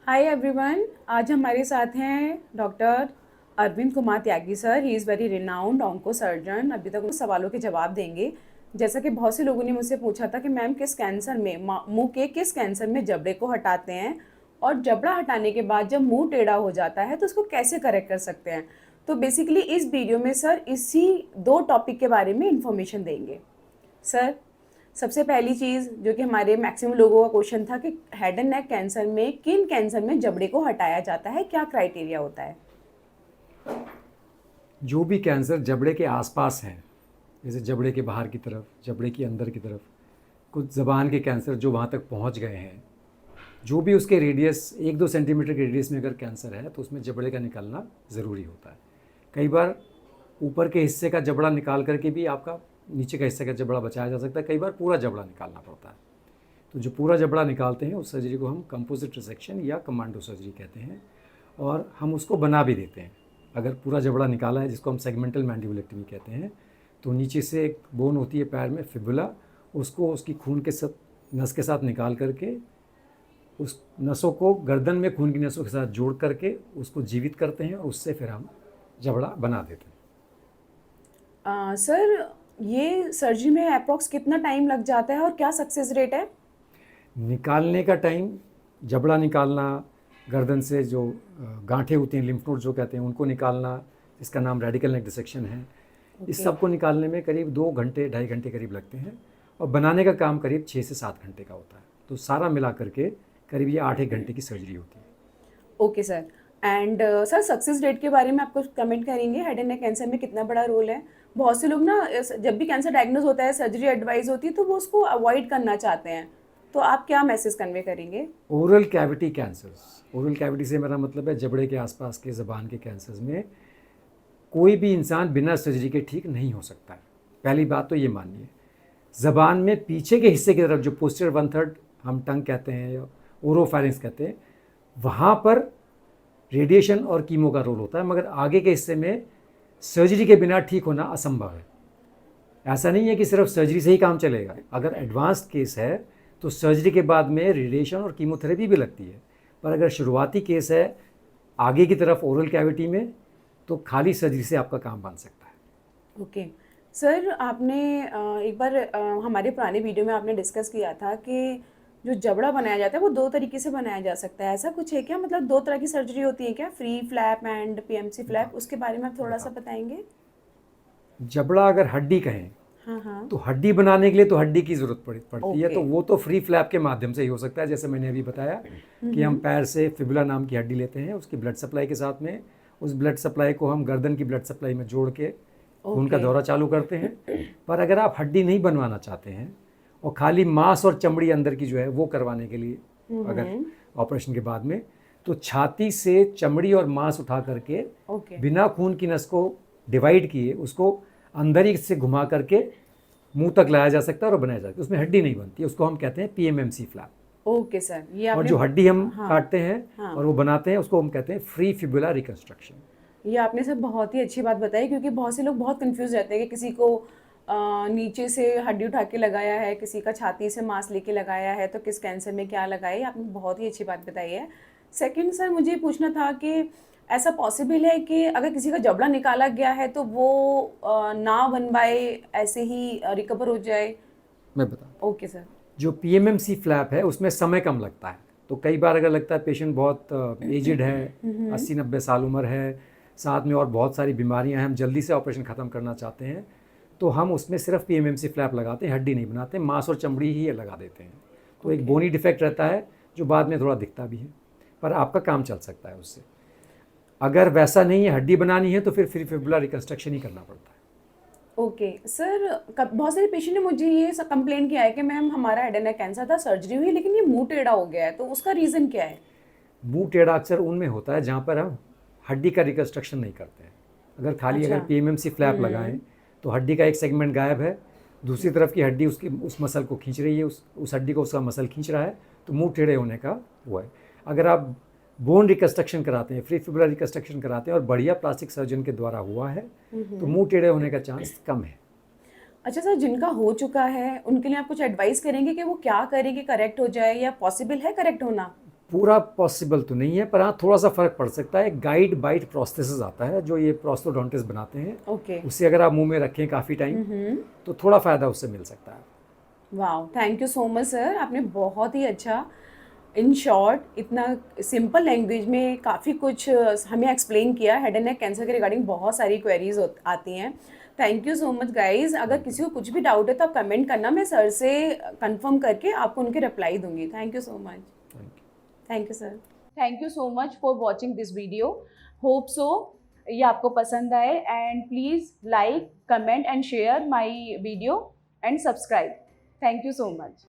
Hi everyone. आज हमारे साथ हैं doctor Arvind Kumar Tyagi sir. He is very renowned onco surgeon. अभी तक उन सवालों के जवाब देंगे। जैसा कि बहुत से लोगों ने मुझसे पूछा था कि मैम किस कैंसर में मुंह के किस कैंसर में जबड़े को हटाते हैं, और जबड़ा हटाने के बाद जब मुंह टेढ़ा हो जाता है तो उसको कैसे करेक्ट कर सकते हैं। तो बेसिकली इस वीडियो में सर इसी दो टॉपिक के बारे में इंफॉर्मेशन देंगे। सर, सबसे पहली चीज़ जो कि हमारे मैक्सिमम लोगों का क्वेश्चन था कि हेड एंड नेक कैंसर में किन कैंसर में जबड़े को हटाया जाता है, क्या क्राइटेरिया होता है। जो भी कैंसर जबड़े के आसपास हैं, जैसे जबड़े के बाहर की तरफ, जबड़े के अंदर की तरफ, कुछ ज़बान के कैंसर जो वहाँ तक पहुँच गए हैं, जो भी उसके रेडियस 1-2 सेंटीमीटर के रेडियस में अगर कैंसर है तो उसमें जबड़े का निकालना ज़रूरी होता है। कई बार ऊपर के हिस्से का जबड़ा निकाल करके भी आपका नीचे का हिस्से का जबड़ा बचाया जा सकता है, कई बार पूरा जबड़ा निकालना पड़ता है। तो जो पूरा जबड़ा निकालते हैं उस सर्जरी को हम कंपोजिट रिसेक्शन या कमांडो सर्जरी कहते हैं, और हम उसको बना भी देते हैं। अगर पूरा जबड़ा निकाला है, जिसको हम सेगमेंटल मैंडिबुलेक्टमी कहते हैं, तो नीचे से एक बोन होती है पैर में, फिबुला, उसको उसकी खून के साथ नस के साथ निकाल करके उस नसों को गर्दन में खून की नसों के साथ जोड़ करके उसको जीवित करते हैं और उससे फिर हम जबड़ा बना देते हैं। सर, ये सर्जरी में अप्रॉक्स कितना टाइम लग जाता है और क्या सक्सेस रेट है। निकालने का टाइम, जबड़ा निकालना, गर्दन से जो गांठें होती हैं, लिम्फ नोड जो कहते हैं, उनको निकालना, जिसका नाम रेडिकल नेक डिसेक्शन है, इस सब को निकालने में करीब 2 घंटे 2.5 घंटे करीब लगते हैं, और बनाने का काम करीब 6 से 7 घंटे का होता है। तो सारा मिला करके करीब ये 8-1 घंटे की सर्जरी होती है। Okay sir. And sir, success rate के बारे में आप कुछ कमेंट करेंगे, हेड एंड नेक कैंसर में कितना बड़ा रोल है। बहुत से लोग ना जब भी कैंसर डायग्नोज होता है, सर्जरी एडवाइस होती है तो वो उसको अवॉइड करना चाहते हैं। तो आप क्या मैसेज कन्वे करेंगे। Oral cavity cancers, oral cavity से मेरा मतलब है जबड़े के आसपास के ज़बान के कैंसर्स में कोई भी इंसान बिना सर्जरी के ठीक नहीं हो सकता है। पहली बात तो ये मानिए। ज़बान में पीछे के हिस्से की तरफ, जो पोस्टीरियर 1/3 हम टंग कहते हैं या ओरोफैरिंक्स कहते हैं, वहाँ पर रेडिएशन और कीमो का रोल होता है, मगर आगे के हिस्से में सर्जरी के बिना ठीक होना असंभव है। ऐसा नहीं है कि सिर्फ सर्जरी से ही काम चलेगा। अगर एडवांस्ड केस है तो सर्जरी के बाद में रेडिएशन और कीमोथेरेपी भी लगती है, पर अगर शुरुआती केस है आगे की तरफ ओरल कैविटी में, तो खाली सर्जरी से आपका काम बन सकता है। ओके सर, आपने एक बार हमारे पुराने वीडियो में आपने डिस्कस किया था कि जो जबड़ा बनाया जाता है वो दो तरीके से बनाया जा सकता है। ऐसा कुछ है क्या, मतलब दो तरह की सर्जरी होती है क्या, free flap and PMC flap, उसके बारे में आप थोड़ा सा बताएंगे। जबड़ा अगर हड्डी कहें हाँ हाँ। तो हड्डी बनाने के लिए तो हड्डी की ज़रूरत पड़ती है, ओके। तो वो तो फ्री फ्लैप के माध्यम से ही हो सकता है। जैसे मैंने अभी बताया कि हम पैर से फिबुला नाम की हड्डी लेते हैं, उसकी ब्लड सप्लाई के साथ में उस ब्लड सप्लाई को हम गर्दन की ब्लड सप्लाई में जोड़ के खून का ओके। दौरा चालू करते हैं। पर अगर आप हड्डी नहीं बनवाना चाहते हैं और खाली मांस और चमड़ी अंदर की जो है वो करवाने के लिए, अगर ऑपरेशन के बाद में, तो छाती से चमड़ी और मांस उठा करके ओके। बिना खून की नस को डिवाइड किए उसको अंदर ही से घुमा करके मुंह तक लाया जा सकता है और बनाया जा सकता है। उसमें हड्डी नहीं बनती, उसको हम कहते हैं पीएमएमसी फ्लैप। ओके सर, ये और आपने जो हड्डी हम हाँ काटते हैं हाँ, और वो बनाते हैं, उसको हम कहते हैं फ्री फिबुला रिकंस्ट्रक्शन। ये आपने सर बहुत ही अच्छी बात बताई, क्योंकि बहुत से लोग बहुत कंफ्यूज रहते हैं कि किसी को नीचे से हड्डी उठा के लगाया है, किसी का छाती से मांस लेके लगाया है, तो किस कैंसर में क्या लगाया, आपने बहुत ही अच्छी बात बताई है। सेकंड सर, मुझे पूछना था कि ऐसा पॉसिबल है कि अगर किसी का जबड़ा निकाला गया है तो वो ना बन पाए, ऐसे ही रिकवर हो जाए। मैं बता, ओके सर। जो पीएमएमसी फ्लैप है उसमें समय कम लगता है। तो कई बार अगर लगता है पेशेंट बहुत एजिड है, 80-90 साल उम्र है, साथ में और बहुत सारी बीमारियां हैं, हम जल्दी से ऑपरेशन ख़त्म करना चाहते हैं, तो हम उसमें सिर्फ पीएमएमसी फ्लैप लगाते हैं, हड्डी नहीं बनाते, मांस और चमड़ी ही लगा देते हैं। तो एक बोनी डिफेक्ट रहता है जो बाद में थोड़ा दिखता भी है, पर आपका काम चल सकता है उससे। अगर वैसा नहीं है, हड्डी बनानी है, तो फिर फ्री फिबुला रिकंस्ट्रक्शन ही करना पड़ता है। ओके सर, बहुत सारे पेशेंट ने मुझे ये कंप्लेन किया है कि मैम हमारा हेड एंड नेक कैंसर था, सर्जरी हुई, लेकिन ये मुंह टेढ़ा हो गया है, तो उसका रीज़न क्या है। मुंह टेढ़ा अक्सर उनमें होता है जहाँ पर हम हड्डी का रिकंस्ट्रक्शन नहीं करते हैं। अगर खाली अच्छा। अगर पीएमएमसी फ्लैप लगाएं तो हड्डी का एक सेगमेंट गायब है, दूसरी तरफ की हड्डी उसकी उस मसल को खींच रही है, उस हड्डी को उसका मसल खींच रहा है, तो मुंह टेढ़े होने का वो है। अगर आप बोन रिकंस्ट्रक्शन कराते हैं, फ्री फिबुलर रिकंस्ट्रक्शन कराते हैं और बढ़िया प्लास्टिक सर्जन के द्वारा हुआ है, तो मुंह टेढ़े होने का चांस कम है। अच्छा सर, जिनका हो चुका है उनके लिए आप कुछ एडवाइस करेंगे कि वो क्या करें कि करेक्ट हो जाए, या पॉसिबल है करेक्ट होना। पूरा पॉसिबल तो नहीं है, पर हाँ थोड़ा सा फ़र्क पड़ सकता है। गाइड बाइट प्रोस्थेसिस आता है जो ये प्रोस्थोडोंटिस्ट बनाते हैं, ओके। उससे अगर आप मुंह में रखें काफ़ी टाइम तो थोड़ा फ़ायदा उससे मिल सकता है। वाह, thank you so much sir, आपने बहुत ही अच्छा इन शॉर्ट इतना सिंपल लैंग्वेज में काफ़ी कुछ हमें एक्सप्लेन किया। हेड एंड नेक कैंसर के रिगार्डिंग बहुत सारी क्वेरीज आती हैं। Thank you so much guys. अगर किसी को कुछ भी डाउट है तो आप कमेंट करना, मैं सर से कंफर्म करके आपको उनके रिप्लाई दूंगी। Thank you so much. Thank you sir. Thank you so much for watching this video. Hope so ये आपको पसंद आए, and please like, comment and share my video and subscribe. Thank you so much.